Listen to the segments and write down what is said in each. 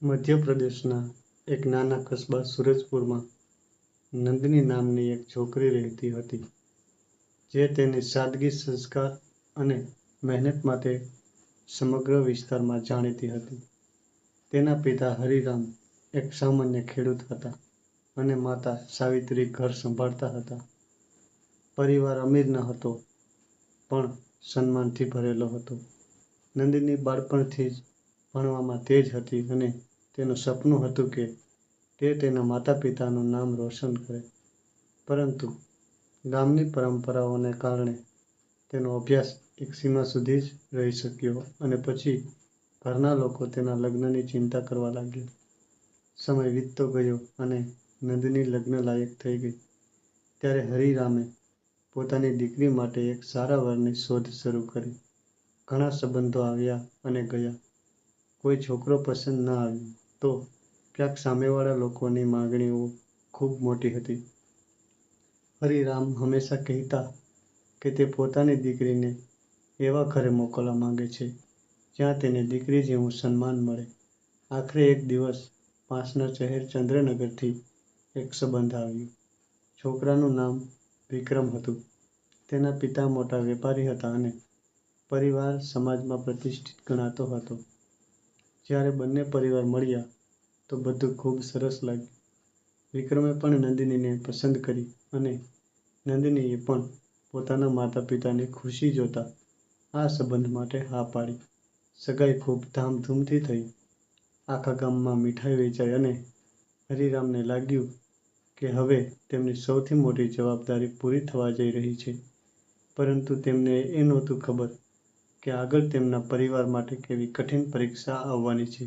મધ્યપ્રદેશના એક નાના કસ્બા સૂરજપુરમાં નંદિની નામની એક છોકરી રહેતી હતી, જે તેની સાદગી, સંસ્કાર અને મહેનત માટે સમગ્ર વિસ્તારમાં જાણીતી હતી. તેના પિતા હરિરામ એક સામાન્ય ખેડૂત હતા અને માતા સાવિત્રી ઘર સંભાળતા હતા. પરિવાર અમીર ન હતો, પણ સન્માનથી ભરેલો હતો. નંદિની બાળપણથી જ ભણવામાં તેજ હતી અને તેનું સપનું હતું કે તે તેના માતા-પિતાનું નામ રોશન કરે. પરંતુ ગામની પરંપરાઓને કારણે તેનો અભ્યાસ એક સીમા સુધી જ રહી શક્યો અને પછી ઘરના લોકો તેના લગ્નની ચિંતા કરવા લાગ્યા. સમય વીતતો ગયો અને નંદિની લગ્ન લાયક થઈ ગઈ, ત્યારે હરિરામે પોતાની દીકરી માટે એક સારા વરની શોધ શરૂ કરી. ઘણા સંબંધો આવ્યા અને ગયા. કોઈ છોકરો પસંદ ન આવ્યો તો ક્યાંક સામેવાળા લોકોની માંગણીઓ ખૂબ મોટી હતી. હરિરામ હંમેશા કહેતા કે તે પોતાની દીકરીને એવા ઘરે મોકલવા માંગે છે, જ્યાં તેને દીકરી જેવું સન્માન મળે. આખરે એક દિવસ પાસના શહેર ચંદ્રનગરથી એક સંબંધ આવ્યો. છોકરાનું નામ વિક્રમ હતું. તેના પિતા મોટા વેપારી હતા અને પરિવાર સમાજમાં પ્રતિષ્ઠિત ગણાતો હતો. જ્યારે બંને પરિવાર મળ્યા તો બધું ખૂબ સરસ લાગ્યું. વિક્રમે પણ નંદિનીને પસંદ કરી અને નંદિનીએ પણ પોતાના માતા-પિતાની ખુશી જોતા આ સંબંધ માટે હા પાડી. સગાઈ ખૂબ ધામધૂમથી થઈ. આખા ગામમાં મીઠાઈ વેચાઈ અને હરિરામને લાગ્યું કે હવે તેમની સૌથી મોટી જવાબદારી પૂરી થવા જઈ રહી છે. પરંતુ તેમને એ નહોતું ખબર કે આગળ તેમના પરિવાર માટે કેવી કઠિન પરીક્ષા આવવાની છે.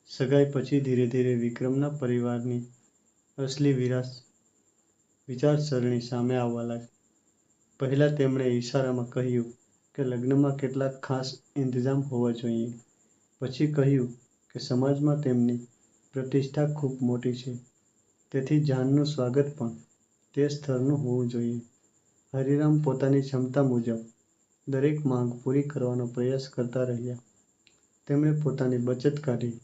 સગાઈ પછી ધીરે ધીરે વિક્રમના પરિવારની અસલી વિચારસરણી સામે આવવા લાગી. પહેલા તેમણે ઈશારામાં કહ્યું કે લગ્નમાં કેટલાક ખાસ ઇંતજામ હોવા જોઈએ. પછી કહ્યું કે સમાજમાં તેમની પ્રતિષ્ઠા ખૂબ મોટી છે, તેથી જાનનું સ્વાગત પણ તે સ્તરનું હોવું જોઈએ. હરિરામ પોતાની ક્ષમતા મુજબ દરેક માંગ પૂરી કરવાનો પ્રયાસ કરતા રહ્યા. તેમણે પોતાની બચત કાઢી,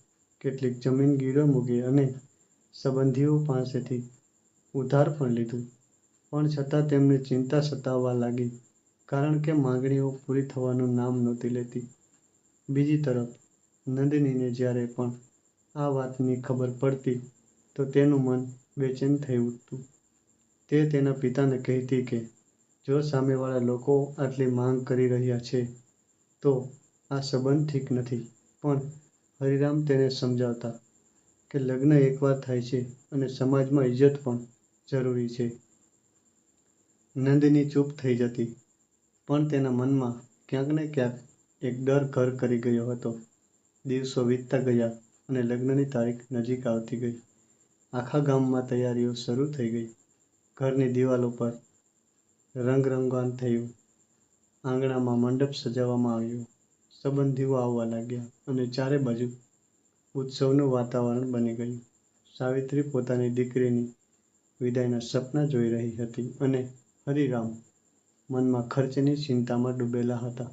કેટલીક જમીન ગીરવે મૂકી અને સંબંધીઓ પાસેથી ઉધાર પણ લીધું. પણ છતાં તેમને ચિંતા સતાવવા લાગી, કારણ કે માંગણીઓ પૂરી થવાનું નામ નહોતી લેતી. બીજી તરફ નંદિનીને જ્યારે પણ આ વાતની ખબર પડતી તો તેનું મન બેચેન થઈ ઉઠતું. તે તેના પિતાને કહેતી કે જો સામેવાળા લોકો આટલી માંગ કરી રહ્યા છે તો આ સંબંધ ઠીક નથી. પણ હરિરામ તેને સમજાવતા કે લગ્ન એકવાર થાય છે અને સમાજમાં ઇજ્જત પણ જરૂરી છે. નંદિની ચૂપ થઈ જતી, પણ તેના મનમાં ક્યાંક ને ક્યાંક એક ડર ઘર કરી ગયો હતો. દિવસો વીતતા ગયા અને લગ્નની તારીખ નજીક આવતી ગઈ. આખા ગામમાં તૈયારીઓ શરૂ થઈ ગઈ. ઘરની દિવાલો પર રંગરંગાન થયું, આંગણામાં મંડપ સજાવવામાં આવ્યો, સંબંધીઓ આવવા લાગ્યા અને ચારે બાજુ ઉત્સવનું વાતાવરણ બની ગયું. સાવિત્રી પોતાની દીકરીની વિદાયના સપના જોઈ રહી હતી અને હરિરામ મનમાં ખર્ચની ચિંતામાં ડૂબેલા હતા.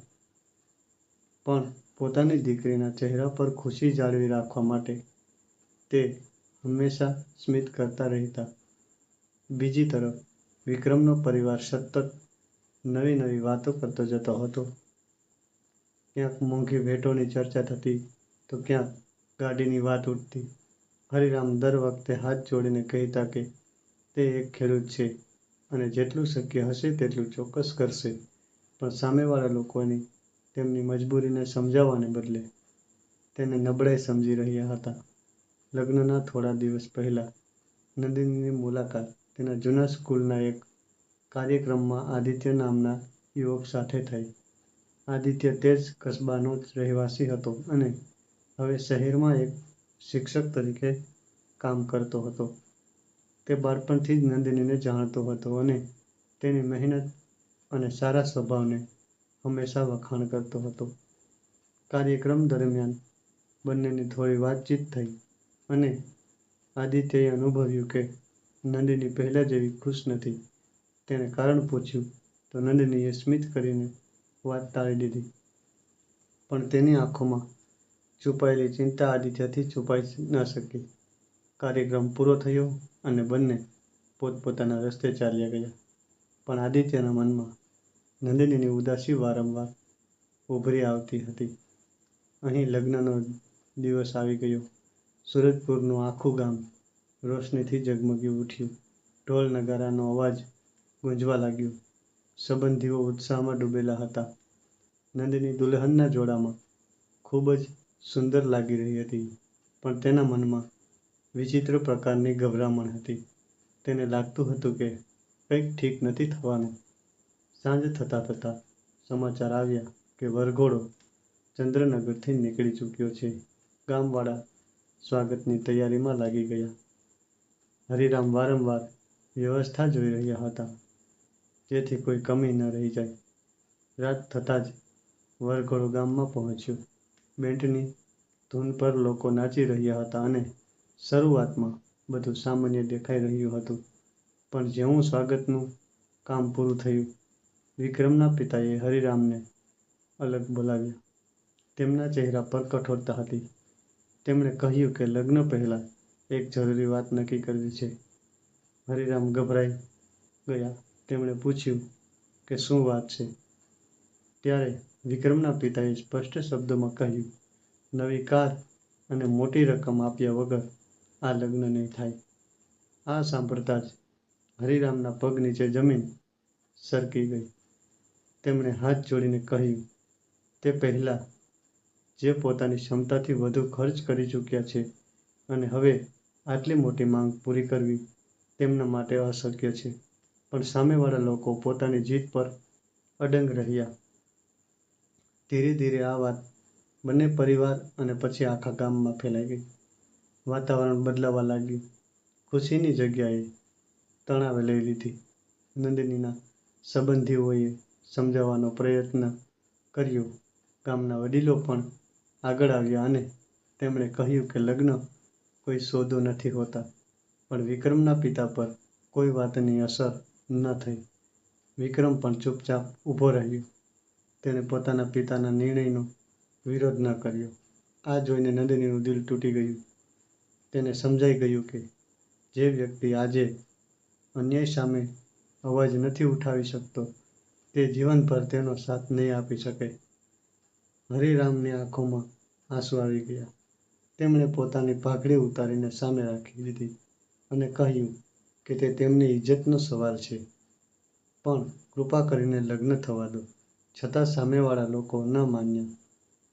પણ પોતાની દીકરીના ચહેરા પર ખુશી જાળવી રાખવા માટે તે હંમેશા સ્મિત કરતા રહેતા. બીજી તરફ વિક્રમનો પરિવાર સતત નવી નવી વાતો કરતો જતો હતો. ક્યાંક મોંઘી ભેટોની ચર્ચા થતી તો ક્યાંક ગાડીની વાત ઉઠતી. હરિરામ દર વખતે હાથ જોડીને કહેતા કે તે એક ખેડૂત છે અને જેટલું શક્ય હશે તેટલું ચોક્કસ કરશે. પણ સામેવાળા લોકોની તેમની મજબૂરીને સમજાવવાને બદલે તેને નબળાઈ સમજી રહ્યા હતા. લગ્નના થોડા દિવસ પહેલા નંદિનીની મુલાકાત તેના જૂના સ્કૂલના એક કાર્યક્રમમાં આદિત્ય નામના યુવક સાથે થઈ. આદિત્ય તે જ કસ્બાનો જ રહેવાસી હતો અને હવે શહેરમાં એક શિક્ષક તરીકે કામ કરતો હતો. તે બાળપણથી જ નંદિનીને જાણતો હતો અને તેની મહેનત અને સારા સ્વભાવને હંમેશા વખાણ કરતો હતો. કાર્યક્રમ દરમિયાન બંનેની થોડી વાતચીત થઈ અને આદિત્યએ અનુભવ્યું કે નંદિની પહેલા જેવી ખુશ નથી. તેણે કારણ પૂછ્યું તો નંદિનીએ સ્મિત કરીને વાત ટાળી દીધી. પણ તેની આંખોમાં છુપાયેલી ચિંતા આદિત્યથી છુપાઈ ન શકી. કાર્યક્રમ પૂરો થયો અને બંને પોતપોતાના રસ્તે ચાલ્યા ગયા. પણ આદિત્યના મનમાં નંદિનીની ઉદાસી વારંવાર ઉભરી આવતી હતી. અહીં લગ્નનો દિવસ આવી ગયો. સુરજપુરનું આખું ગામ રોશનીથી ઝગમગી ઉઠ્યું. ઢોલ નગારાનો અવાજ ગુંજવા લાગ્યો. સંબંધીઓ ઉત્સાહમાં ડૂબેલા હતા. નંદિની દુલ્હનના જોડામાં ખૂબ જ સુંદર લાગી રહી હતી, પણ તેના મનમાં વિચિત્ર પ્રકારની ગભરામણ હતી. તેને લાગતું હતું કે કંઈક ઠીક નથી થવાનું. સાંજ થતાં થતાં સમાચાર આવ્યા કે વરઘોડો ચંદ્રનગરથી નીકળી ચૂક્યો છે. ગામવાળા સ્વાગતની તૈયારીમાં લાગી ગયા. હરિરામ વારંવાર વ્યવસ્થા જોઈ રહ્યા હતા, જેથી કોઈ કમી ન રહી જાય. રાત થતાં જ વરઘોડો ગામમાં પહોંચ્યો. બેન્ડની ધૂન પર લોકો નાચી રહ્યા હતા અને શરૂઆતમાં બધું સામાન્ય દેખાઈ રહ્યું હતું. પણ જેવું સ્વાગતનું કામ પૂરું થયું, વિક્રમના પિતાએ હરિરામને અલગ બોલાવ્યા. તેમના ચહેરા પર કઠોરતા હતી. તેમણે કહ્યું કે લગ્ન પહેલાં એક જરૂરી વાત નક્કી કરવી છે. હરિરામ ગભરાઈ ગયા. તેમણે પૂછ્યું કે શું વાત છે? ત્યારે વિક્રમના પિતાએ સ્પષ્ટ શબ્દોમાં કહ્યું, નવી કાર અને મોટી રકમ આપ્યા વગર આ લગ્ન નહીં થાય. આ સાંભળતા જ હરિરામના પગ નીચે જમીન સરકી ગઈ. તેમણે હાથ જોડીને કહ્યું, તે પહેલાં જે પોતાની ક્ષમતાથી વધુ ખર્ચ કરી ચૂક્યા છે અને હવે આટલી મોટી માંગ પૂરી કરવી તેમના માટે અશક્ય છે. પણ સામેવાળા લોકો પોતાની જીદ પર અડગ રહ્યા. ધીરે ધીરે આ વાત બંને પરિવાર અને પછી આખા ગામમાં ફેલાઈ ગઈ. વાતાવરણ બદલાવા લાગ્યું. ખુશીની જગ્યાએ તણાવે લઈ લીધી. નંદિનીના સંબંધીઓએ સમજાવવાનો પ્રયત્ન કર્યો. ગામના વડીલો પણ આગળ આવ્યા અને તેમણે કહ્યું કે લગ્ન કોઈ સોદો નથી હોતા. પણ વિક્રમના પિતા પર કોઈ વાતની અસર ન થઈ. વિક્રમ પણ ચૂપચાપ ઊભો રહ્યો. તેણે પોતાના પિતાના નિર્ણયનો વિરોધ ન કર્યો. આ જોઈને નંદિનીનું દિલ તૂટી ગયું. તેને સમજાઈ ગયું કે જે વ્યક્તિ આજે અન્યાય સામે અવાજ નથી ઉઠાવી શકતો, તે જીવનભર તેનો સાથ નહીં આપી શકે. હરિરામની આંખોમાં આંસુ આવી ગયા. તેમણે પોતાની પાઘડી ઉતારીને સામે રાખી દીધી અને કહ્યું કે તે તેમની ઇજ્જતનો સવાલ છે, પણ કૃપા કરીને લગ્ન થવા દો. છતાં સામેવાળા લોકો ન માન્યા.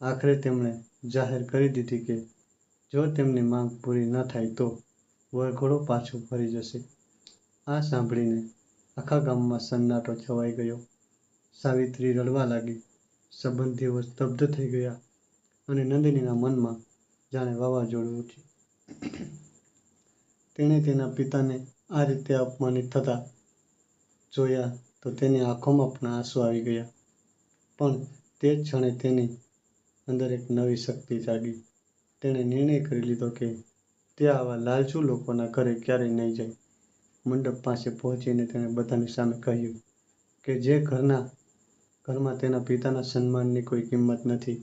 આખરે તેમણે જાહેર કરી દીધી કે જો તેમની માંગ પૂરી ન થાય તો વરઘોડો પાછો ફરી જશે. આ સાંભળીને આખા ગામમાં સન્નાટો છવાઈ ગયો. સાવિત્રી રડવા લાગી. સંબંધીઓ સ્તબ્ધ થઈ ગયા અને નંદિનીના મનમાં જાણે વાવાઝોડું ઉઠ્યું. તેણે તેના પિતાને આ રીતે અપમાનિત થતા જોયા તો તેની આંખોમાં પણ આંસુ આવી ગયા. પણ તે જ ક્ષણે તેની અંદર એક નવી શક્તિ જાગી. તેણે નિર્ણય કરી લીધો કે તે આવા લાલચુ લોકોના ઘરે ક્યારેય નહીં જાય. મંડપ પાસે પહોંચીને તેણે બધાની સામે કહ્યું કે જે ઘરમાં તેના પિતાના સન્માનની કોઈ કિંમત નથી,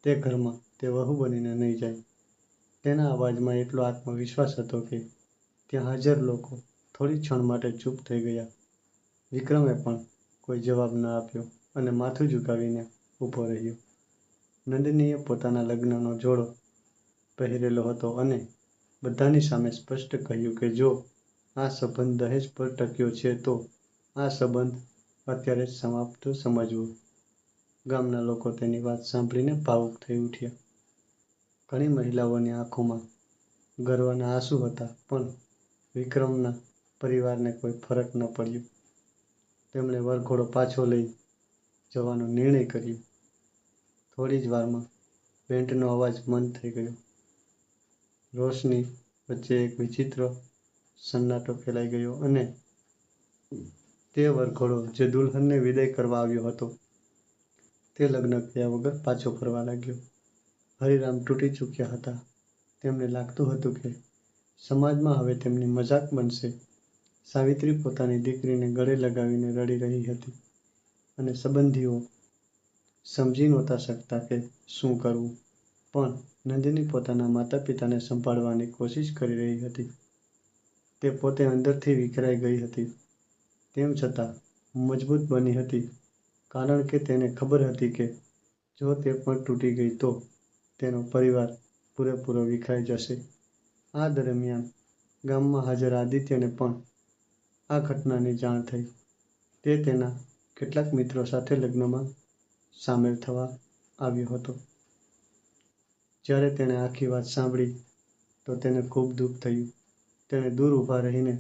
તે ઘરમાં તે વહુ બનીને નહીં જાય. તેના અવાજમાં એટલો આત્મવિશ્વાસ હતો કે ત્યાં હાજર લોકો થોડી ક્ષણ માટે ચૂપ થઈ ગયા. વિક્રમે પણ કોઈ જવાબ ન આપ્યો અને માથું ઝુકાવીને ઊભો રહ્યો. નંદિનીએ પોતાના લગ્નનો જોડો પહેરેલો હતો અને બધાની સામે સ્પષ્ટ કહ્યું કે જો આ સંબંધ દહેજ પર ટક્યો છે તો આ સંબંધ અત્યારે જ સમાપ્ત સમજવો. ગામના લોકો તેની વાત સાંભળીને ભાવુક થઈ ઉઠ્યા. ઘણી મહિલાઓની આંખોમાં ગર્વના આંસુ હતા, પણ વિક્રમના પરિવારને કોઈ ફરક ન પડ્યો. તેમણે વરઘોડો પાછો લઈ જવાનો નિર્ણય કર્યો. થોડી જ વારમાં બેન્ડનો અવાજ બંધ થઈ ગયો. રોશની વચ્ચે એક વિચિત્ર સન્નાટો ફેલાઈ ગયો અને તે વરઘોડો જે દુલ્હનને વિદાય કરવા આવ્યો હતો, તે લગ્ન કર્યા વગર પાછો ફરવા લાગ્યો. હરિરામ તૂટી ચૂક્યા હતા. તેમને લાગતું હતું કે સમાજમાં હવે તેમની મજાક બનશે. સાવિત્રી પોતાની દીકરીને ગળે લગાવીને રડી રહી હતી અને સંબંધીઓ સમજી નહોતા શકતા કે શું કરવું. પણ નંદિની પોતાના માતા પિતાને સંભાળવાની કોશિશ કરી રહી હતી. તે પોતે અંદરથી વિખરાઈ ગઈ હતી, તેમ છતાં મજબૂત બની હતી, કારણ કે તેને ખબર હતી કે જો તે પણ તૂટી ગઈ તો તેનો પરિવાર પૂરેપૂરો વિખરાઈ જશે. આ દરમિયાન ગામમાં હાજર આદિત્યને પણ આ ઘટનાની જાણ થઈ. તે તેના કેટલાક મિત્રો સાથે લગ્નમાં સામેલ થવા આવ્યો હતો. જ્યારે તેણે આખી વાત સાંભળી તો તેને ખૂબ દુઃખ થયું. તેણે દૂર ઊભા રહીને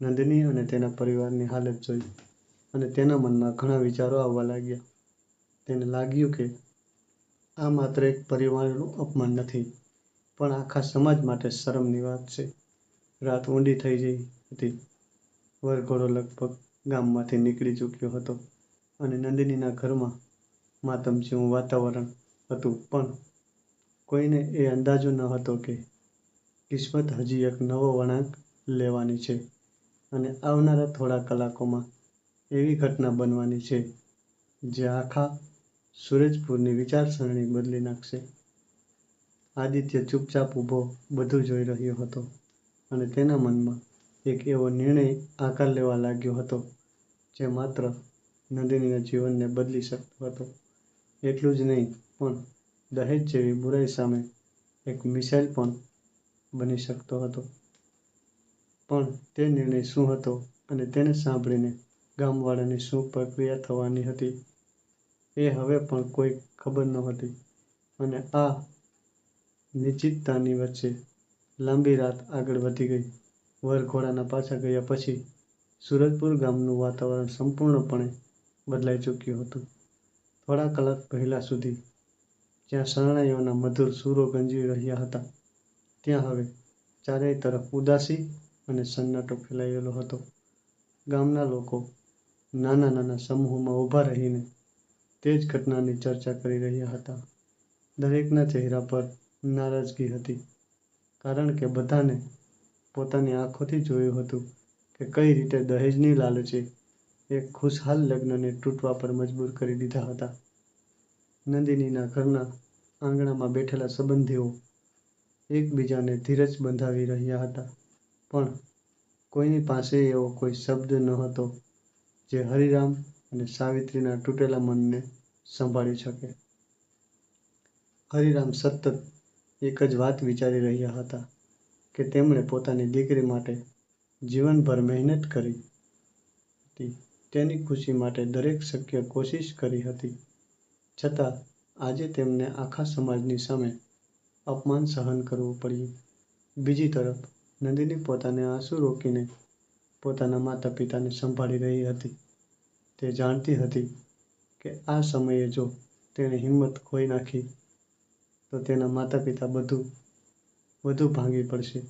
નંદિની અને તેના પરિવારની હાલત જોઈ અને તેના મનમાં ઘણા વિચારો આવવા લાગ્યા. તેને લાગ્યું કે આ માત્ર એક પરિવારનું અપમાન નથી, પણ આખા સમાજ માટે શરમની વાત છે. રાત ઊંડી થઈ ગઈ હતી. વરઘોડો લગભગ ગામમાંથી નીકળી ચૂક્યો હતો અને નંદિનીના ઘરમાં માતમ જેવું વાતાવરણ હતું. પણ કોઈને એ અંદાજો ન હતો કે કિસ્મત હજી એક નવો વળાંક લેવાની છે અને આવનારા થોડા કલાકોમાં એવી ઘટના બનવાની છે જે આખા સૂરજપુરની વિચારસરણી બદલી નાખશે. આદિત્ય ચૂપચાપ ઊભો બધું જોઈ રહ્યો હતો અને તેના મનમાં એક એવો નિર્ણય આકાર લેવા લાગ્યો હતો જે માત્ર નંદિનીના જીવનને બદલી શકતો હતો. એટલું જ નહીં, પણ દહેજ જેવી બુરાઈ સામે એક મિસાઇલ પણ બની શકતો હતો. પણ તે નિર્ણય શું હતો અને તેને સાંભળીને ગામવાળાની શું પ્રતિક્રિયા થવાની હતી એ હવે પણ કોઈ ખબર નહોતી. અને આ નિશ્ચિતતાની વચ્ચે લાંબી રાત આગળ વધી ગઈ. વરઘોડાના પાછા ગયા પછી સૂરજપુર ગામનું વાતાવરણ સંપૂર્ણપણે બદલાઈ ચૂક્યું હતું. થોડા કલાક પહેલા સુધી જ્યાં શરણાઈઓના મધુર સૂરો ગુંજી રહ્યા હતા, ત્યાં હવે ચારેય તરફ ઉદાસી અને સન્નાટો ફેલાયેલો હતો. ગામના લોકો નાના નાના સમૂહોમાં ઊભા રહીને તે જ ઘટનાની ચર્ચા કરી રહ્યા હતા. દરેકના ચહેરા પર નારાજગી હતી, કારણ કે બધાને પોતાની આંખોથી જોયું હતું કે કઈ રીતે દહેજની લાલચે એક ખુશહાલ લગ્નને તૂટવા પર મજબૂર કરી દીધા હતા. નંદિનીના ઘરના આંગણામાં બેઠેલા સંબંધીઓ એકબીજાને ધીરજ બંધાવી રહ્યા હતા, પણ કોઈની પાસે એવો કોઈ શબ્દ નહોતો જે હરિરામ અને સાવિત્રીના તૂટેલા મનને સંભાળી શકે. હરિરામ સતત એક જ વાત વિચારી રહ્યા હતા કે તેમણે પોતાની દીકરી માટે જીવનભર મહેનત કરી હતી, તેની ખુશી માટે દરેક શક્ય કોશિશ કરી હતી, છતાં આજે તેમને આખા સમાજની સામે અપમાન સહન કરવું પડ્યું. બીજી તરફ નંદિની પોતાને આંસુ રોકીને પોતાના માતા પિતાને સંભાળી રહી હતી. તે જાણતી હતી કે આ સમયે જો તેણે હિંમત ખોઈ નાખી તો તેના માતા પિતા વધુ ભાંગી પડશે.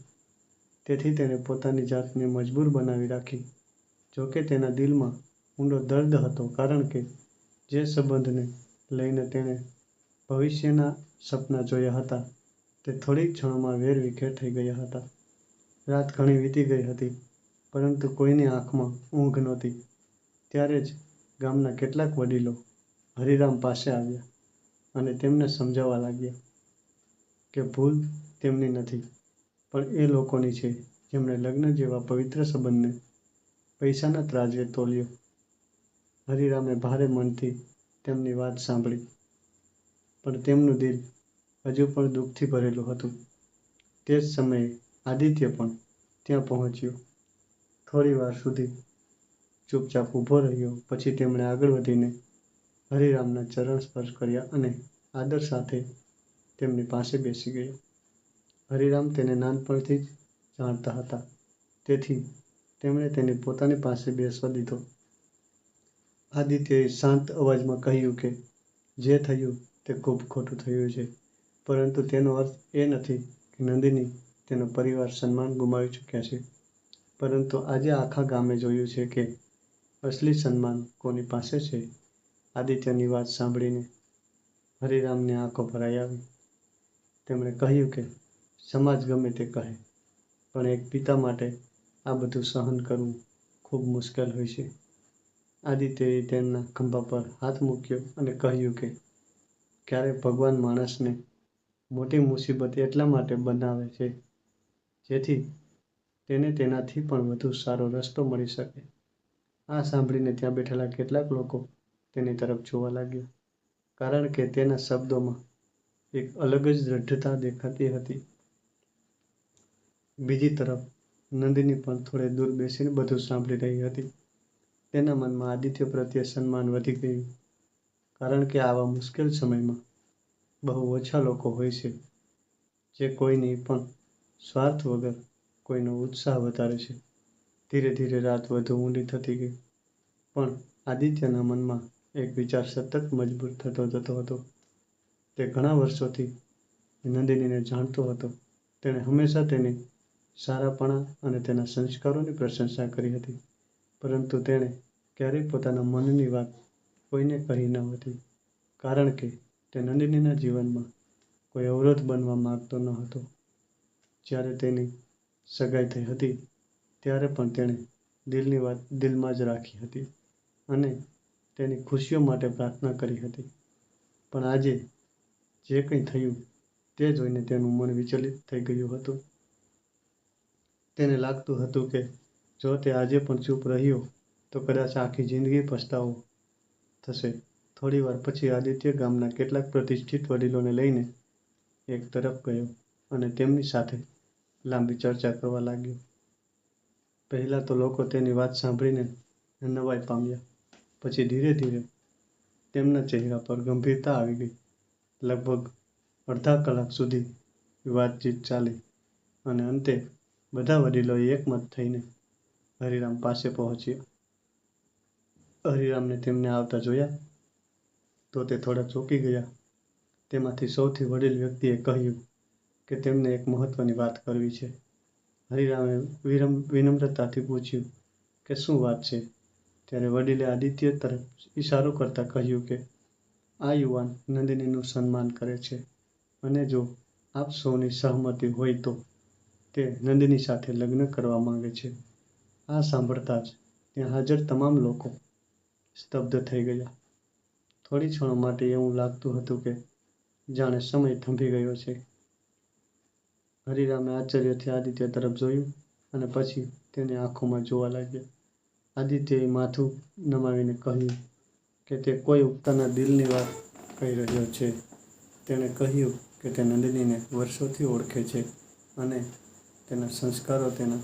તેથી તેણે પોતાની જાતને મજબૂર બનાવી રાખી. જોકે તેના દિલમાં ઊંડો દર્દ હતો, કારણ કે જે સંબંધને લઈને તેણે ભવિષ્યના સપના જોયા હતા તે થોડી ક્ષણોમાં વેરવિખેર થઈ ગયા હતા. રાત ઘણી વીતી ગઈ હતી, પરંતુ કોઈની આંખમાં ઊંઘ નહોતી. ત્યારે જ ગામના કેટલાક વડીલો હરિરામ પાસે આવ્યા અને તેમને સમજાવવા લાગ્યા કે ભૂલ તેમની નથી, પણ એ લોકોની છે જેમણે લગ્ન જેવા પવિત્ર સંબંધને પૈસાના ત્રાજવે તોલ્યો. હરિરામે ભારે મનથી તેમની વાત સાંભળી, પણ તેમનું દિલ હજુ પણ દુઃખથી ભરેલું હતું. તે જ સમયે આદિત્ય પણ ત્યાં પહોંચ્યો. થોડી વાર સુધી ચૂપચાપ ઊભો રહ્યો, પછી તેમણે આગળ વધીને હરિરામના ચરણ સ્પર્શ કર્યા અને આદર સાથે તેમની પાસે બેસી ગયો. હરિરામ તેને નાનપણથી જ જાણતા હતા, તેથી તેમણે તેને પોતાની પાસે બેસવા દીધો. આદિત્યએ શાંત અવાજમાં કહ્યું કે જે થયું તે ખૂબ ખોટું થયું છે, પરંતુ તેનો અર્થ એ નથી કે નંદિની તેનો પરિવાર સન્માન ગુમાવી ચૂક્યા છે. પરંતુ આજે આખા ગામે જોયું છે કે અસલી સન્માન કોની પાસે છે. આદિત્યની વાત સાંભળીને હરિરામની આંખો ભરાઈ આવી. તેમણે કહ્યું કે સમાજ ગમે તે કહે, પણ એક પિતા માટે આ બધું સહન કરવું ખૂબ મુશ્કેલ હોય છે. આદિત્યએ તેમના ખભા પર હાથ મૂક્યો અને કહ્યું કે ક્યારેક ભગવાન માણસને મોટી મુસીબત એટલા માટે બનાવે છે જેથી તેને તેનાથી પણ વધુ સારો રસ્તો મળી શકે. આ સાંભળીને ત્યાં બેઠેલા કેટલાક લોકો તેની તરફ જોવા લાગ્યા, કારણ કે તેના શબ્દોમાં એક અલગ જ દ્રઢતા દેખાતી હતી. બીજી તરફ નંદિની પણ થોડે દૂર બેસીને બધું સાંભળી રહી હતી. તેના મનમાં આદિત્ય પ્રત્યે સન્માન વધી ગયું, કારણ કે આવા મુશ્કેલ સમયમાં બહુ ઓછા લોકો હોય છે જે કોઈની પણ સ્વાર્થ વગર કોઈનો ઉત્સાહ વધારે છે. ધીરે ધીરે રાત વધુ ઊંડી થતી ગઈ, પણ આદિત્યના મનમાં એક વિચાર સતત મજબૂત થતો જતો હતો. તે ઘણા વર્ષોથી નંદિનીને જાણતો હતો. તેણે હંમેશા તેની સારાપણા અને તેના સંસ્કારોની પ્રશંસા કરી હતી, પરંતુ તેણે ક્યારેય પોતાના મનની વાત કોઈને કહી ન હતી, કારણ કે તે નંદિનીના જીવનમાં કોઈ અવરોધ બનવા માંગતો ન હતો. જ્યારે તેની સગાઈ થઈ હતી ત્યારે પણ તેણે દિલની વાત દિલમાં જ રાખી હતી અને તેની ખુશીઓ માટે પ્રાર્થના કરી હતી. પણ આજે જે કંઈ થયું તે જોઈને તેનું મન વિચલિત થઈ ગયું હતું. તેને લાગતું હતું કે જો તે આજે પણ ચૂપ રહ્યો તો કદાચ આખી જિંદગી પછતાવો થશે. થોડીવાર પછી આદિત્ય ગામના કેટલાક પ્રતિષ્ઠિત વડીલોને લઈને એક તરફ ગયો અને તેમની સાથે લાંબી ચર્ચા કરવા લાગ્યો. પહેલાં તો લોકો તેની વાત સાંભળીને નવાઈ પામ્યા. પછી ધીરે ધીરે તેમના ચહેરા પર ગંભીરતા આવી ગઈ. લગભગ અડધા કલાક સુધી વાતચીત ચાલી અને અંતે બધા વડીલોએ એકમત થઈને હરિરામ પાસે પહોંચ્યા. હરિરામને તેમને આવતા જોયા તો તે થોડા ચોંકી ગયા. તેમાંથી સૌથી વડીલ વ્યક્તિએ કહ્યું કે તેમને એક મહત્વની વાત કરવી છે. હરિરામે વિનમ્રતાથી પૂછ્યું કે શું વાત છે? ત્યારે વડીલે આદિત્ય તરફ ઈશારો કરતા કહ્યું કે આ યુવાન નંદિનીનું સન્માન કરે છે અને જો આપ સૌની સહમતિ હોય તો તે નંદિની સાથે લગ્ન કરવા માંગે છે. આ સાંભળતા જ ત્યાં હાજર તમામ લોકો સ્તબ્ધ થઈ ગયા. થોડી ક્ષણો માટે એવું લાગતું હતું કે જાણે સમય થંભી ગયો છે. હરિરામે આશ્ચર્યથી આદિત્ય તરફ જોયું અને પછી તેની આંખોમાં જોવા લાગ્યા. આદિત્યએ માથું નમાવીને કહ્યું કે તે કોઈ ઉગતાના દિલની વાત કહી રહ્યો છે. તેણે કહ્યું કે તે નંદિનીને વર્ષોથી ઓળખે છે અને તેના સંસ્કારો તેના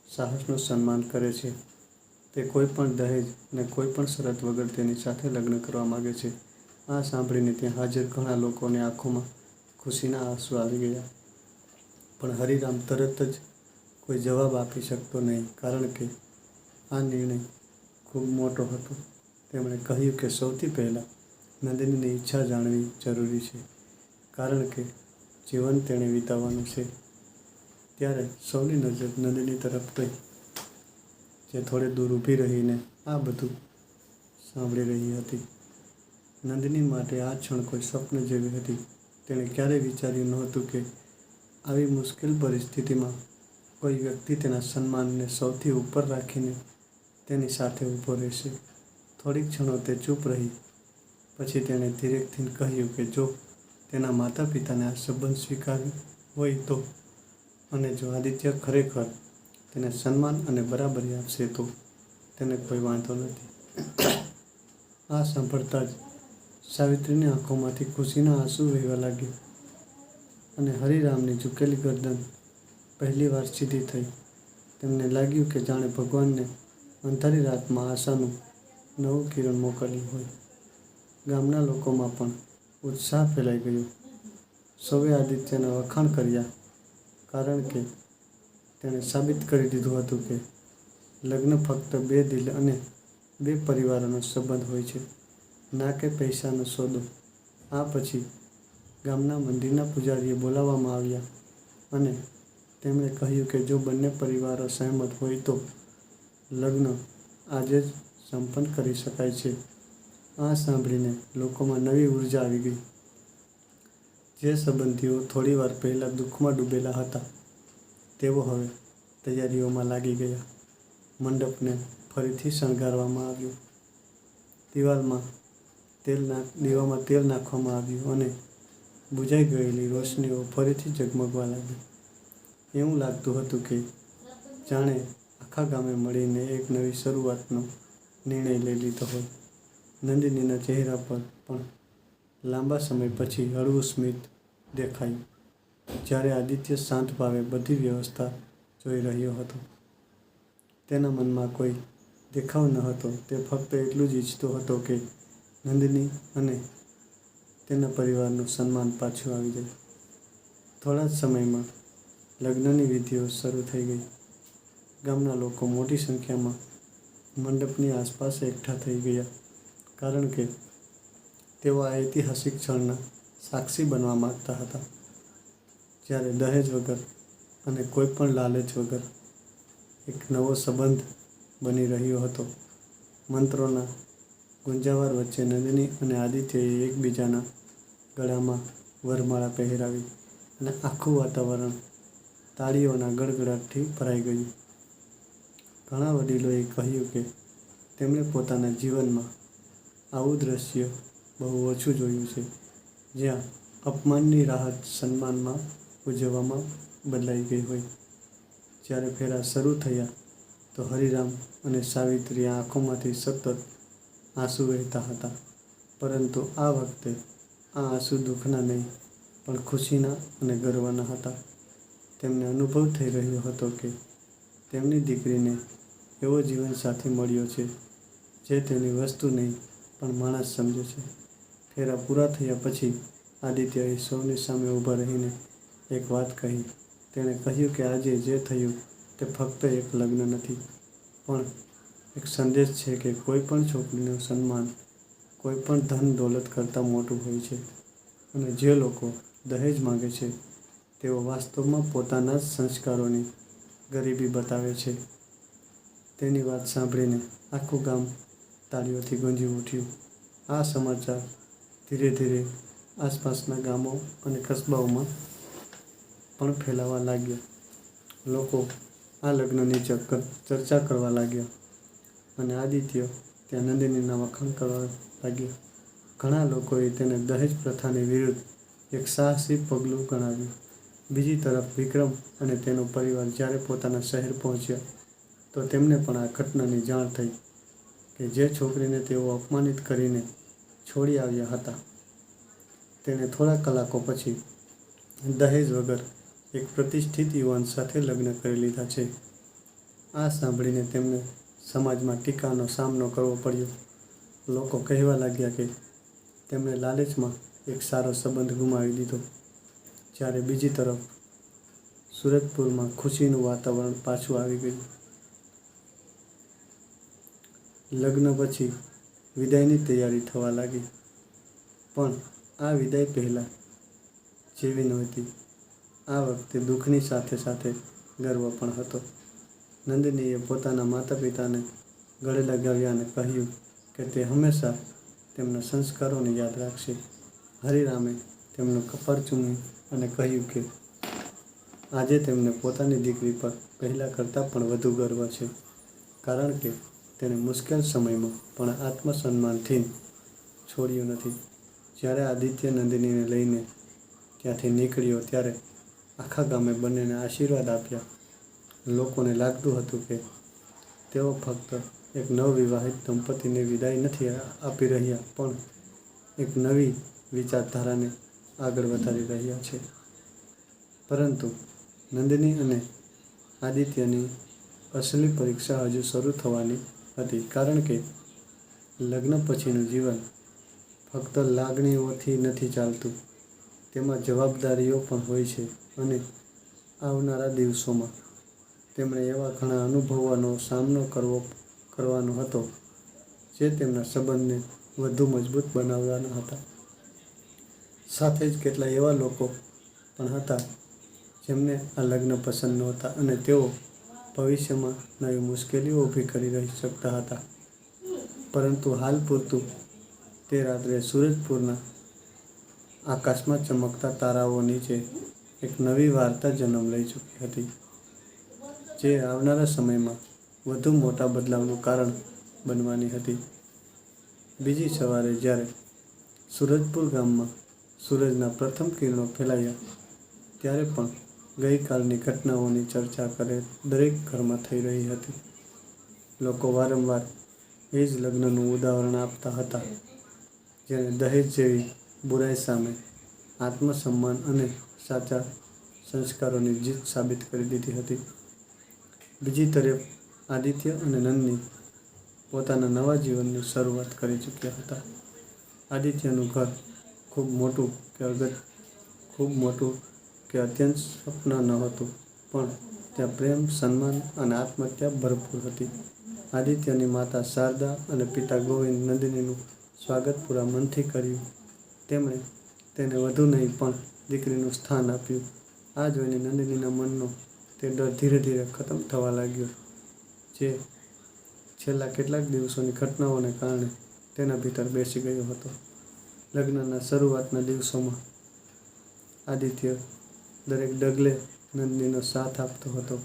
સાહસનું સન્માન કરે છે. તે કોઈ પણ દહેજ અને કોઈ પણ શરત વગર તેની સાથે લગ્ન કરવા માંગે છે. આ સાંભળીને ત્યાં હાજર ઘણા લોકોની આંખોમાં ખુશીના આંસુ આવી ગયા. પણ હરિરામ તરત જ કોઈ જવાબ આપી શકતો નહીં, કારણ કે આ નિર્ણય ખૂબ મોટો હતો. તેમણે કહ્યું કે સૌથી પહેલાં નંદિનીની ઈચ્છા જાણવી જરૂરી છે, કારણ કે જીવન તેણે વિતાવવાનું છે. ત્યારે સૌની નજર નંદિની તરફ ગઈ, જે થોડે દૂર ઊભી રહીને આ બધું સાંભળી રહી હતી. નંદિની માટે આ ક્ષણ કોઈ સ્વપ્ન જેવી હતી. તેણે ક્યારેય વિચાર્યું નહોતું કે આવી મુશ્કેલ પરિસ્થિતિમાં કોઈ વ્યક્તિ તેના સન્માનને સૌથી ઉપર રાખીને તેની સાથે ઊભો રહેશે. થોડીક ક્ષણો તે ચૂપ રહી. પછી તેણે ધીરેકથી કહ્યું કે જો તેના માતા પિતાને આ સંબંધ સ્વીકાર્યો હોય તો, અને જો આદિત્ય ખરેખર તેને સન્માન અને બરાબરી આપશે તો તેને કોઈ વાંધો નથી. આ સાંભળતા જ સાવિત્રીની આંખોમાંથી ખુશીના આંસુ વહેવા લાગ્યા અને હરિરામની ઝૂકેલી ગરદન પહેલીવાર સીધી થઈ. તેમને લાગ્યું કે જાણે ભગવાનને અંધારી રાતમાં આશાનું નવું કિરણ મોકલ્યું હોય. ગામના લોકોમાં પણ ઉત્સાહ ફેલાઈ ગયો. સૌએ આદિત્યના વખાણ કર્યા, કારણ કે તેણે સાબિત કરી દીધું હતું કે લગ્ન ફક્ત બે દિલ અને બે પરિવારોનો સંબંધ હોય છે, ના કે પૈસાનો સોદો. આ પછી ગામના મંદિરના પૂજારીએ બોલાવવામાં આવ્યા અને તેમણે કહ્યું કે જો બંને પરિવારો સહેમત હોય તો લગ્ન આજે જ સંપન્ન કરી શકાય છે. આ સાંભળીને લોકોમાં નવી ઉર્જા આવી ગઈ. જે સંબંધીઓ થોડીવાર પહેલાં દુઃખમાં ડૂબેલા હતા તેઓ હવે તૈયારીઓમાં લાગી ગયા. મંડપને ફરીથી શણગારવામાં આવ્યો. દીવામાં તેલ નાખવામાં આવ્યું અને બુઝાઈ ગયેલી રોશનીઓ ફરીથી ઝગમગવા લાગી. એવું લાગતું હતું કે જાણે આખા ગામે મળીને એક નવી શરૂઆતનો નિર્ણય લઈ લીધો હોય. નંદિનીના ચહેરા પર પણ લાંબા સમય પછી હળવું સ્મિત દેખાયું, જ્યારે આદિત્ય શાંત ભાવે બધી વ્યવસ્થા જોઈ રહ્યો હતો. તેના મનમાં કોઈ દેખાવ ન હતો. તે ફક્ત એટલું જ ઈચ્છતો હતો કે નંદિની અને તેના પરિવારનું સન્માન પાછું આવી જાય. થોડા જ સમયમાં લગ્નની વિધિઓ શરૂ થઈ ગઈ. ગામના લોકો મોટી સંખ્યામાં મંડપની આસપાસ એકઠા થઈ ગયા, કારણ કે તેઓ આ ઐતિહાસિક ક્ષણના સાક્ષી બનવા માંગતા હતા, જ્યારે દહેજ વગર અને કોઈ પણ લાલચ વગર એક નવો સંબંધ બની રહ્યો હતો. મંત્રોના ગુંજાવાર વચ્ચે નંદિની અને આદિત્યએ એકબીજાના ગળામાં વરમાળા પહેરાવી અને આખું વાતાવરણ તાળીઓના ગડગડાટથી ભરાઈ ગયું. ઘણા વડીલોએ કહ્યું કે તેમણે પોતાના જીવનમાં આવું દ્રશ્ય બહુ ઓછું જોયું છે, જ્યાં અપમાનની રાહત સન્માનમાં ઉજવવામાં બદલાઈ ગઈ હોય. જ્યારે ફેરા શરૂ થયા તો હરિરામ અને સાવિત્રી આંખોમાંથી સતત આંસુ વહેતા હતા, પરંતુ આ વખતે આ આંસુ દુઃખના નહીં, પણ ખુશીના અને ગર્વના હતા. તેમને અનુભવ થઈ રહ્યો હતો કે તેમની દીકરીને એવો જીવનસાથી મળ્યો છે જે તેની વસ્તુ નહીં પણ માણસ સમજે છે. ફેરા પૂરા થયા પછી આદિત્યએ સૌની સામે ઊભા રહીને એક વાત કહી. તેણે કહ્યું કે આજે જે થયું તે ફક્ત એક લગ્ન નથી, પણ એક સંદેશ છે કે કોઈ પણ છોકરીનું સન્માન કોઈ પણ ધન દોલત કરતાં મોટું હોય છે, અને જે લોકો દહેજ માંગે છે તેઓ વાસ્તવમાં પોતાના જ સંસ્કારોની ગરીબી બતાવે છે. તેની વાત સાંભળીને આખું ગામ તાળીઓથી ગુંજી ઉઠ્યું. આ સમાચાર ધીરે ધીરે આસપાસના ગામો અને કસ્બાઓમાં પણ ફેલાવા લાગ્યા. લોકો આ લગ્નની ચર્ચા કરવા લાગ્યા અને આદિત્ય ત્યાં નંદિનીના વખાણ કરવા લાગ્યા. ઘણા લોકોએ તેને દહેજ પ્રથાની વિરુદ્ધ એક સાહસી પગલું ગણાવ્યું. બીજી તરફ વિક્રમ અને તેનો પરિવાર જ્યારે પોતાના શહેર પહોંચ્યા તો તેમને પણ આ ઘટનાની જાણ થઈ કે જે છોકરીને તેઓ અપમાનિત કરીને છોડી આવ્યા હતા, તેણે થોડા કલાકો પછી દહેજ વગર એક પ્રતિષ્ઠિત યુવાન સાથે લગ્ન કરી લીધા છે. આ સાંભળીને તેમને સમાજમાં ટીકાનો સામનો કરવો પડ્યો. લોકો કહેવા લાગ્યા કે તેમણે લાલચમાં એક સારો સંબંધ ગુમાવી દીધો. જ્યારે બીજી તરફ સુરજપુરમાં ખુશીનું વાતાવરણ પાછું આવી ગયું. લગ્ન પછી વિદાયની તૈયારી થવા લાગી, પણ આ વિદાય પહેલાં જેવી નહોતી. આ વખતે દુઃખની સાથે સાથે ગર્વ પણ હતો. નંદિનીએ પોતાના માતા પિતાને ગળે લગાવ્યા અને કહ્યું કે તે હંમેશા તેમના સંસ્કારોને યાદ રાખશે. હરિરામે તેમનું કપાળ ચૂમી અને કહ્યું કે આજે તેમને પોતાની દીકરી પર પહેલાં કરતાં પણ વધુ ગર્વ છે, કારણ કે તેણે મુશ્કેલ સમયમાં પણ આત્મસન્માનથી છોડ્યું નથી. જ્યારે આદિત્ય નંદિનીને લઈને ત્યાંથી નીકળ્યો ત્યારે આખા ગામે બંનેને આશીર્વાદ આપ્યા. લોકોને લાગતું હતું કે તેઓ ફક્ત એક નવવિવાહિત દંપતીને વિદાય નથી આપી રહ્યા, પણ એક નવી વિચારધારાને આગળ વધારી રહ્યા છે. પરંતુ નંદિની અને આદિત્યની અસલી પરીક્ષા હજુ શરૂ થવાની હતી, કારણ કે લગ્ન પછીનું જીવન ફક્ત લાગણીઓથી નથી ચાલતું, તેમાં જવાબદારીઓ પણ હોય છે. અને આવનારા દિવસોમાં તેમણે એવા ઘણા અનુભવોનો સામનો કરવાનો હતો જે તેમના સંબંધને વધુ મજબૂત બનાવવાના હતા. સાથે જ કેટલાક એવા લોકો પણ હતા જેમને આ લગ્ન પસંદ નહોતા અને તેઓ ભવિષ્યમાં નવી મુશ્કેલીઓ ઊભી કરી શકતા હતા. પરંતુ હાલ પૂરતું તે રાત્રે સુરજપુરના આકાશમાં ચમકતા તારાઓ નીચે એક નવી વાર્તા જન્મ લઈ ચૂકી હતી, જે આવનારા સમયમાં વધુ મોટા બદલાવનું કારણ બનવાની હતી. બીજી સવારે જ્યારે સુરજપુર ગામમાં સૂરજના પ્રથમ કિરણો ફેલાયા ત્યારે પણ ગઈકાલની ઘટનાઓની ચર્ચા કરે દરેક ઘરમાં થઈ રહી હતી. લોકો વારંવાર એ જ લગ્નનું ઉદાહરણ આપતા હતા, જેણે દહેજ જેવી બુરાઈ સામે આત્મસન્માન અને સાચા સંસ્કારોની જીત સાબિત કરી દીધી હતી. બીજી તરફ આદિત્ય અને નંદની પોતાના નવા જીવનની શરૂઆત કરી ચૂક્યા હતા. આદિત્યનું ઘર ખૂબ મોટું કે અત્યંત સ્વપ્ન નહોતું, પણ ત્યાં પ્રેમ, સન્માન અને આત્મહત્યા ભરપૂર હતી. આદિત્યની માતા શારદા અને પિતા ગોવિંદ નંદિનીનું સ્વાગત પૂરા મનથી કર્યું. તેમણે તેને વધુ નહીં પણ દીકરીનું સ્થાન આપ્યું. આ જોઈને નંદિનીના મનનો તે ડર ધીરે ધીરે ખતમ થવા લાગ્યો, જે છેલ્લા કેટલાક દિવસોની ઘટનાઓને કારણે તેના ભીતર બેસી ગયો હતો. લગ્નના શરૂઆતના દિવસોમાં આદિત્ય દરેક ડગલે નંદિનીનો સાથ આપતો હતો.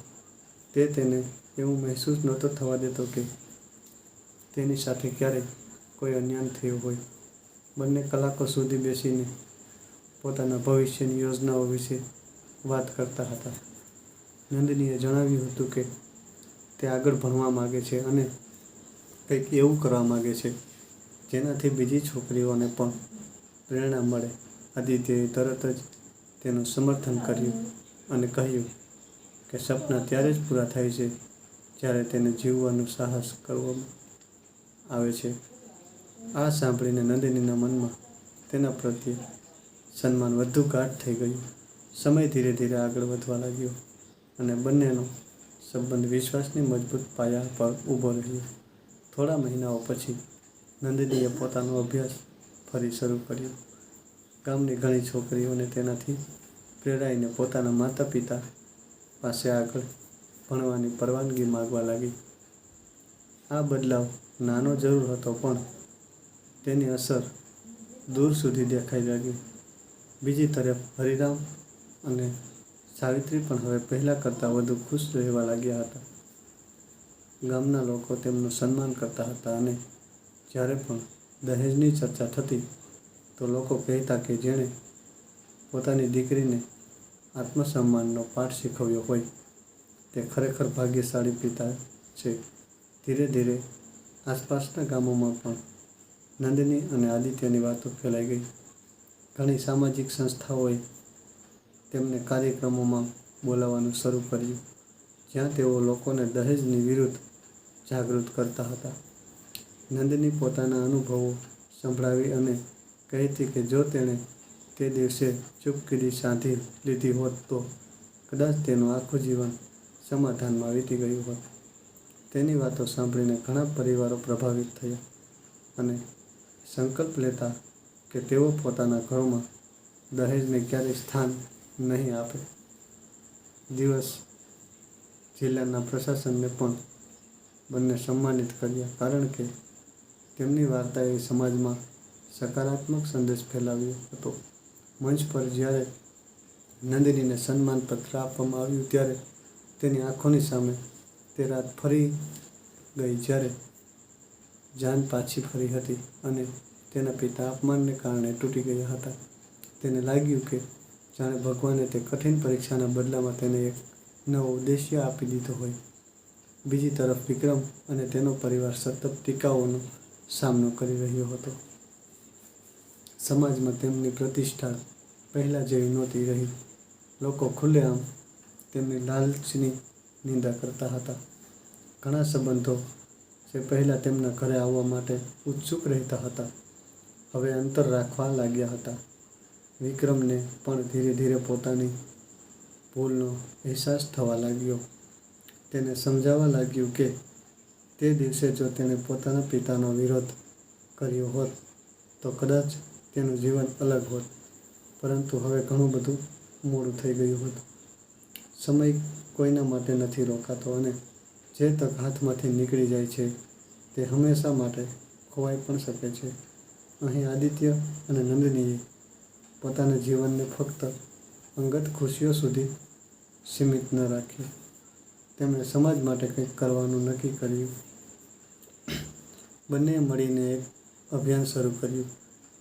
તે તેને એવું મહેસૂસ નહોતો થવા દેતો કે તેની સાથે ક્યારેય કોઈ અન્યાય થયો હોય. બંને કલાકો સુધી બેસીને પોતાના ભવિષ્યની યોજનાઓ વિશે વાત કરતા હતા. નંદિનીએ જણાવ્યું હતું કે તે આગળ ભણવા માગે છે અને કંઈક એવું કરવા માગે છે જેનાથી બીજી છોકરીઓને પણ પ્રેરણા મળે. આદિત્યએ તરત જ તેનું સમર્થન કર્યું અને કહ્યું કે સપના ત્યારે જ પૂરા થાય છે જ્યારે તેને જીવવાનું સાહસ કરવામાં આવે છે. આ સાંભળીને નંદિનીના મનમાં તેના પ્રત્યે સન્માન વધુ ગાઢ થઈ ગયું. સમય ધીરે ધીરે આગળ વધવા લાગ્યો અને બંનેનો સંબંધ વિશ્વાસની મજબૂત પાયા પર ઊભો રહ્યો. થોડા મહિનાઓ પછી નંદિનીએ પોતાનો અભ્યાસ ફરી શરૂ કર્યો. ગામની ઘણી છોકરીઓને તેનાથી પ્રેરાઈને પોતાના માતા પિતા પાસે આગળ ભણવાની પરવાનગી માંગવા લાગી. આ બદલાવ નાનો જરૂર હતો, પણ તેની અસર દૂર સુધી દેખાઈ લાગી. બીજી તરફ હરિરામ અને સાવિત્રી પણ હવે પહેલાં કરતાં વધુ ખુશ રહેવા લાગ્યા હતા. ગામના લોકો તેમનું સન્માન કરતા હતા અને જ્યારે પણ દહેજની ચર્ચા થતી તો લોકો કહેતા કે જેણે પોતાની દીકરીને આત્મસન્માનનો પાઠ શીખવ્યો હોય તે ખરેખર ભાગ્યશાળી પિતા છે. ધીરે ધીરે આસપાસના ગામોમાં પણ નંદિની અને આદિત્યની વાતો ફેલાઈ ગઈ. ઘણી સામાજિક સંસ્થાઓએ તેમને કાર્યક્રમોમાં બોલાવવાનું શરૂ કર્યું, જ્યાં તેઓ લોકોને દહેજની વિરુદ્ધ જાગૃત કરતા હતા. નંદિની પોતાના અનુભવો સંભળાવી અને કહેતી કે જો તેણે તે દિવસે ચૂપકિદી સાધી લીધી હોત તો કદાચ તેનું આખું જીવન સમાધાનમાં વીતી ગયું હોત. તેની વાતો સાંભળીને ઘણા પરિવારો પ્રભાવિત થયા અને સંકલ્પ લેતા કે તેઓ પોતાના ઘરોમાં દહેજને ક્યારેય સ્થાન નહીં આપે. દિવસ જિલ્લાના પ્રશાસનને પણ બંને સન્માનિત કર્યા, કારણ કે તેમની વાર્તાએ સમાજમાં સકારાત્મક સંદેશ ફેલાવ્યો હતો. મંચ પર જ્યારે નંદિનીને સન્માનપત્ર આપવામાં આવ્યું ત્યારે તેની આંખોની સામે તે રાત ફરી ગઈ જ્યારે જાન પાછી ફરી હતી અને તેના પિતા અપમાનને કારણે તૂટી ગયા હતા. તેને લાગ્યું કે જાણે ભગવાને તે કઠિન પરીક્ષાના બદલામાં તેને એક નવો ઉદ્દેશ્ય આપી દીધો હોય. બીજી તરફ વિક્રમ અને તેનો પરિવાર સતત ટીકાઓનો સામનો કરી રહ્યો હતો. સમાજમાં તેમની પ્રતિષ્ઠા પહેલાં જેવી નહોતી રહી. લોકો ખુલ્લેઆમ તેમની લાલચની નિંદા કરતા હતા. ઘણા સંબંધો જે પહેલાં તેમના ઘરે આવવા માટે ઉત્સુક રહેતા હતા, હવે અંતર રાખવા લાગ્યા હતા. વિક્રમને પણ ધીરે ધીરે પોતાની ભૂલનો અહેસાસ થવા લાગ્યો. તેને સમજાવા લાગ્યું કે તે દિવસે જો તેણે પોતાના પિતાનો વિરોધ કર્યો હોત તો કદાચ તેનું જીવન અલગ હોત, પરંતુ હવે ઘણું બધું મોડું થઈ ગયું હતું. સમય કોઈના માટે નથી રોકાતો અને જે તક હાથમાંથી નીકળી જાય છે તે હંમેશા માટે ખોવાઈ પણ શકે છે. અહીં આદિત્ય અને નંદિનીએ પોતાના જીવનને ફક્ત અંગત ખુશીઓ સુધી સીમિત ન રાખ્યું. તેમણે સમાજ માટે કંઈક કરવાનું નક્કી કર્યું. બંનેએ મળીને એક અભિયાન શરૂ કર્યું,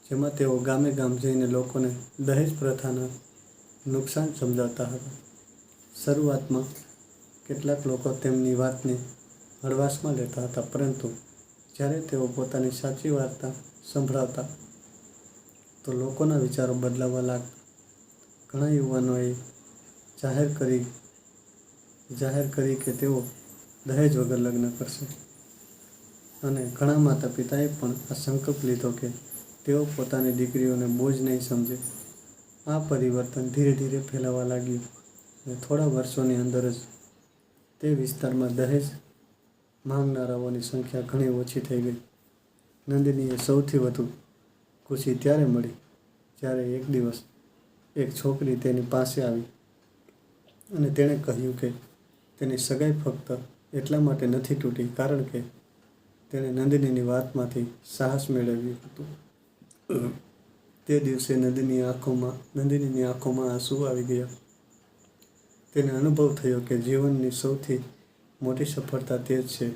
જેમાં તેઓ ગામે ગામ જઈને લોકોને દહેજ પ્રથાના નુકસાન સમજાવતા હતા. શરૂઆતમાં કેટલાક લોકો તેમની વાતને હળવાશમાં લેતા હતા, પરંતુ જ્યારે તેઓ પોતાની સાચી વાર્તા સંભળાવતા તો લોકોના વિચારો બદલાવા લાગતા. ઘણા યુવાનોએ જાહેર કરી કે તેઓ દહેજ વગર લગ્ન કરશે, અને ઘણા માતા પિતાએ પણ આ સંકલ્પ લીધો કે તેઓ પોતાની દીકરીઓને બોજ નહીં સમજે. આ પરિવર્તન ધીરે ધીરે ફેલાવા લાગ્યું અને થોડા વર્ષોની અંદર જ તે વિસ્તારમાં દહેજ માંગનારાઓની સંખ્યા ઘણી ઓછી થઈ ગઈ. નંદિનીએ સૌથી વધુ ખુશી ત્યારે મળી જ્યારે એક દિવસ એક છોકરી તેની પાસે આવી અને તેણે કહ્યું કે તેની સગાઈ ફક્ત એટલા માટે નથી તૂટી કારણ કે તેણે નંદિનીની વાતમાંથી સાહસ મેળવ્યું હતું. તે દિવસે નંદિનીની આંખોમાં આંસુ આવી ગયા. તેને અનુભવ થયો કે જીવનની સૌથી મોટી સફળતા તે જ છે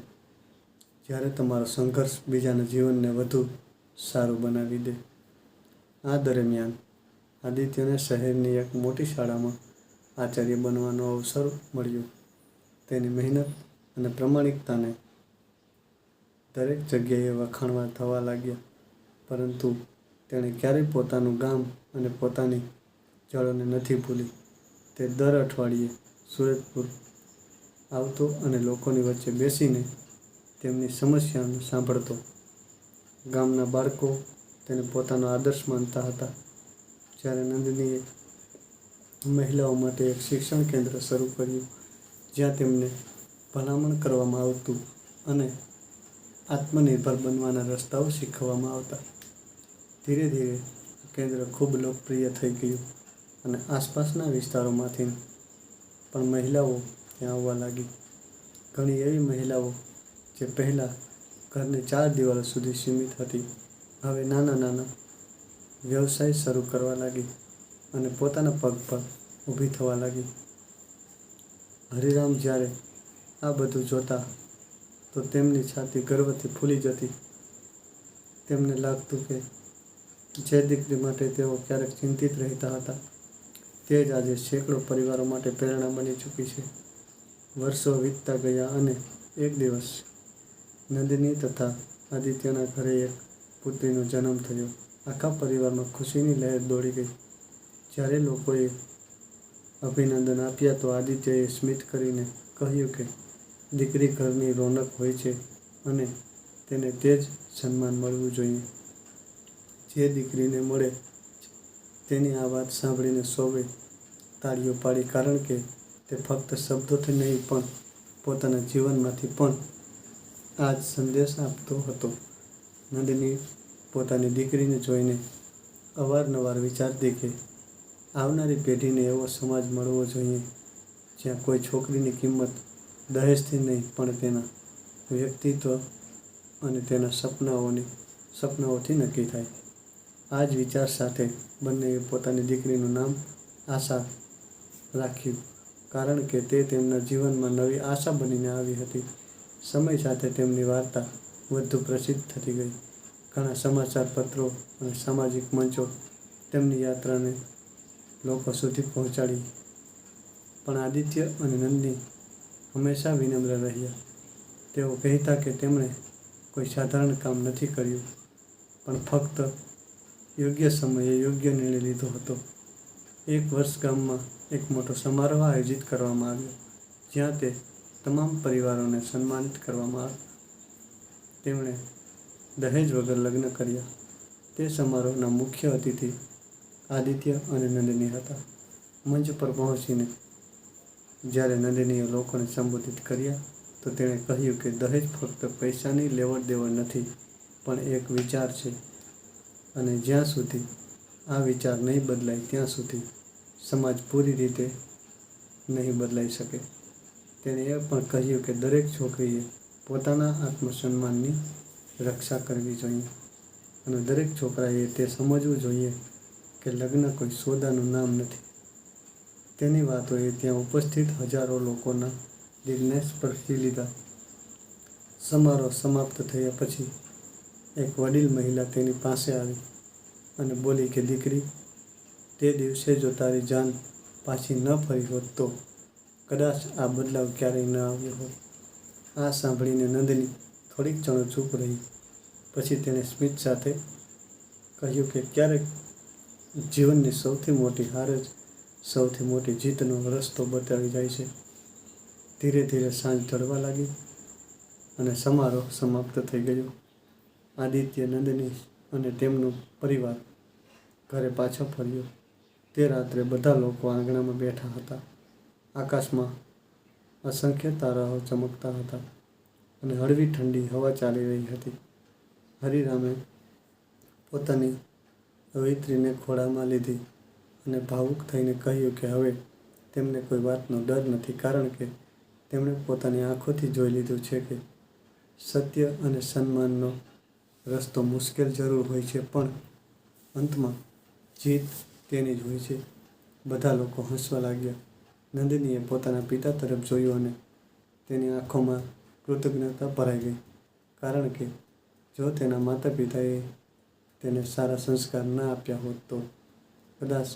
જ્યારે તમારો સંઘર્ષ બીજાના જીવનને વધુ સારું બનાવી દે. આ દરમિયાન આદિત્યને શહેરની એક મોટી શાળામાં આચાર્ય બનવાનો અવસર મળ્યો. તેની મહેનત અને પ્રામાણિકતાને દરેક જગ્યાએ વખાણવા થવા લાગ્યા, પરંતુ તેણે ક્યારેય પોતાનું ગામ અને પોતાની જડોને નથી ભૂલી. તે દર અઠવાડિયે સુરજપુર આવતો અને લોકોની વચ્ચે બેસીને તેમની સમસ્યાઓને સાંભળતો. ગામના બાળકો તેને પોતાનો આદર્શ માનતા હતા. જ્યારે નંદિનીએ મહિલાઓ માટે એક શિક્ષણ કેન્દ્ર શરૂ કર્યું જ્યાં તેમને ભલામણ કરવામાં આવતું અને આત્મનિર્ભર બનવાના રસ્તાઓ શીખવવામાં આવતા. ધીરે ધીરે આ કેન્દ્ર ખૂબ લોકપ્રિય થઈ ગયું અને આસપાસના વિસ્તારોમાંથી પણ મહિલાઓ ત્યાં આવવા લાગી. ઘણી એવી મહિલાઓ જે પહેલાં ઘરની 4 દિવાલો સુધી સીમિત હતી, હવે નાના વ્યવસાય શરૂ કરવા લાગી અને પોતાના પગ પર ઊભી થવા લાગી. હરિરામ જ્યારે આ બધું જોતા તો તેમની છાતી ગર્વથી ફૂલી જતી. તેમને લાગતું કે જે દીકરી માટે તેઓ ક્યારેક ચિંતિત રહેતા હતા તે જ આજે સેંકડો પરિવારો માટે પ્રેરણા બની ચૂકી છે. વર્ષો વીતતા ગયા અને એક દિવસ નંદિની તથા આદિત્યના ઘરે એક પુત્રીનો જન્મ થયો. આખા પરિવારમાં ખુશીની લહેર દોડી ગઈ. જ્યારે લોકોએ અભિનંદન આપ્યા તો આદિત્યએ સ્મિત કરીને કહ્યું કે દીકરી ઘરની રોનક હોય છે અને તેને તે જ સન્માન મળવું જોઈએ જે દીકરીને મળે છે. તેની આ વાત સાંભળીને સૌએ તાળીઓ પાડી, કારણ કે તે ફક્ત શબ્દોથી નહીં પણ પોતાના જીવનમાંથી પણ આ જ સંદેશ આપતો હતો. નંદિની પોતાની દીકરીને જોઈને અવારનવાર વિચારતી કે આવનારી પેઢીને એવો સમાજ મળવો જોઈએ જ્યાં કોઈ છોકરીની કિંમત દહેજથી નહીં પણ તેના વ્યક્તિત્વ અને તેના સપનાઓથી નક્કી થાય. આ જ વિચાર સાથે બંનેએ પોતાની દીકરીનું નામ આશા રાખ્યું, કારણ કે તે તેમના જીવનમાં નવી આશા બનીને આવી હતી. સમય સાથે તેમની વાર્તા વધુ પ્રસિદ્ધ થતી ગઈ. ઘણા સમાચાર પત્રો અને સામાજિક મંચો તેમની યાત્રાને લોકો સુધી પહોંચાડી. પણ આદિત્ય અને નંદિની હંમેશા વિનમ્ર રહ્યા. તેઓ કહેતા કે તેમણે કોઈ સાધારણ કામ નથી કર્યું, પણ ફક્ત યોગ્ય સમયે યોગ્ય નિર્ણય લીધો હતો. એક વર્ષ ગામમાં એક મોટો સમારોહ આયોજિત કરવામાં આવ્યો, જ્યાં તે તમામ પરિવારોને સન્માનિત કરવામાં આવ્યા. તેમણે દહેજ વગર લગ્ન કર્યા. તે સમારોહના મુખ્ય અતિથિ આદિત્ય અને નંદિની હતા. મંચ પર પહોંચીને જ્યારે નંદિનીએ લોકોને સંબોધિત કર્યા તો તેણે કહ્યું કે દહેજ ફક્ત પૈસાની લેવડ દેવડ નથી, પણ એક વિચાર છે, અને જ્યાં સુધી આ વિચાર નહીં બદલાય ત્યાં સુધી સમાજ પૂરી રીતે નહીં બદલાઈ શકે. તેણે એ પણ કહ્યું કે દરેક છોકરીએ પોતાના આત્મસન્માનની રક્ષા કરવી જોઈએ અને દરેક છોકરાએ તે સમજવું જોઈએ કે લગ્ન કોઈ સોદાનું નામ નથી. તેની વાતોએ ત્યાં ઉપસ્થિત હજારો લોકોના દિલને સ્પર્શી લીધા. સમારોહ સમાપ્ત થયા પછી એક વડીલ મહિલા તેની પાસે આવી અને બોલી કે દીકરી, તે દિવસે જો તારી જાન પાછી ન ફરી હોત તો કદાચ આ બદલાવ ક્યારેય ન આવ્યો હોત. આ સાંભળીને નંદિની થોડીક ક્ષણો ચૂપ રહી. પછી તેણે સ્મિત સાથે કહ્યું કે ક્યારેક જીવનની સૌથી મોટી હાર જ સૌથી મોટી જીતનો રસ્તો બતાવી જાય છે. ધીરે ધીરે સાંજ ઢળવા લાગી અને સમારોહ સમાપ્ત થઈ ગયો. આદિત્ય, નંદિની અને તેમનો પરિવાર ઘરે પાછો ફર્યો. તે રાત્રે બધા લોકો આંગણામાં બેઠા હતા. આકાશમાં અસંખ્ય તારાઓ ચમકતા હતા અને હળવી ઠંડી હવા ચાલી રહી હતી. હરિરામે પોતાની અવિત્રીને ખોળામાં લીધી અને ભાવુક થઈને કહ્યું કે હવે તેમને કોઈ વાતનો ડર નથી, કારણ કે તેમણે પોતાની આંખોથી જોઈ લીધું છે કે સત્ય અને સન્માનનો રસ્તો મુશ્કેલ જરૂર હોય છે, પણ અંતમાં જીત તેની જ હોય છે. બધા લોકો હસવા લાગ્યા. નંદિનીએ પોતાના પિતા તરફ જોયું અને તેની આંખોમાં કૃતજ્ઞતા ભરાઈ ગઈ, કારણ કે જો તેના માતા પિતાએ તેને સારા સંસ્કાર ન આપ્યા હોત તો કદાચ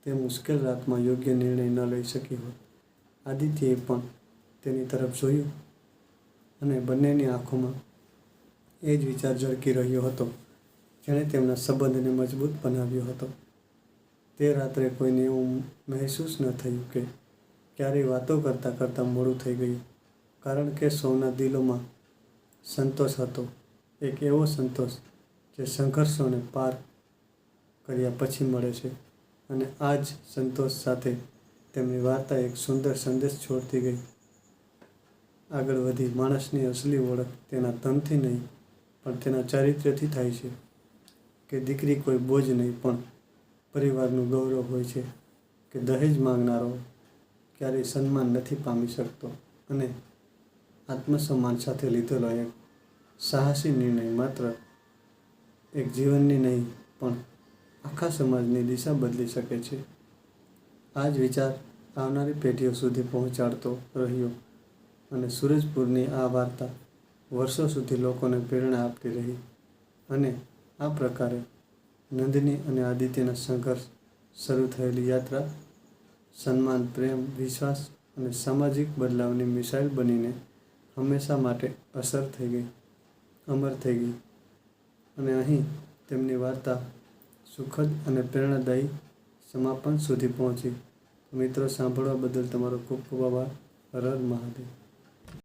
તે મુશ્કેલ રાતમાં યોગ્ય નિર્ણય ન લઈ શકી હોત. આદિત્યએ પણ તેની તરફ જોયું અને બંનેની આંખોમાં એ જ વિચાર ઝળકી રહ્યો હતો જેણે તેમના સંબંધને મજબૂત બનાવ્યો હતો. તે રાત્રે કોઈને એવું મહેસૂસ ન થયું કે ક્યારેય વાતો કરતાં કરતાં મોડું થઈ ગયું, કારણ કે સૌના દિલોમાં સંતોષ હતો. એક એવો સંતોષ જે સંઘર્ષોને પાર કર્યા પછી મળે છે. અને આ જ સંતોષ સાથે તેમની વાર્તા એક સુંદર સંદેશ છોડતી ગઈ. આગળ વધી. માણસની અસલી ઓળખ તેના ધનથી નહીં પણ તેના ચારિત્ર્યથી થાય છે. કે દીકરી કોઈ બોજ નહીં પણ પરિવારનું ગૌરવ હોય છે. કે દહેજ માંગનારો ક્યારેય સન્માન નથી પામી શકતો અને આત્મસન્માન સાથે લીધેલો એક સાહસી નિર્ણય માત્ર એક જીવનની નહીં પણ આખા સમાજની દિશા બદલી શકે છે. આ જ વિચાર આવનારી પેઢીઓ સુધી પહોંચાડતો રહ્યો અને સૂરજપુરની આ વાર્તા વર્ષો સુધી લોકોને પ્રેરણા આપતી રહી. અને આ પ્રકારે નંદિની અને આદિત્યના સંઘર્ષ શરૂ થયેલી યાત્રા સન્માન, પ્રેમ, વિશ્વાસ અને સામાજિક બદલાવની મિસાઇલ બનીને હંમેશા માટે અમર થઈ ગઈ. અને અહીં તેમની વાર્તા સુખદ અને પ્રેરણાદાયી સમાપન સુધી પહોંચી. મિત્રો, સાંભળવા બદલ તમારો ખૂબ ખૂબ આભાર. હર હર મહાદેવ.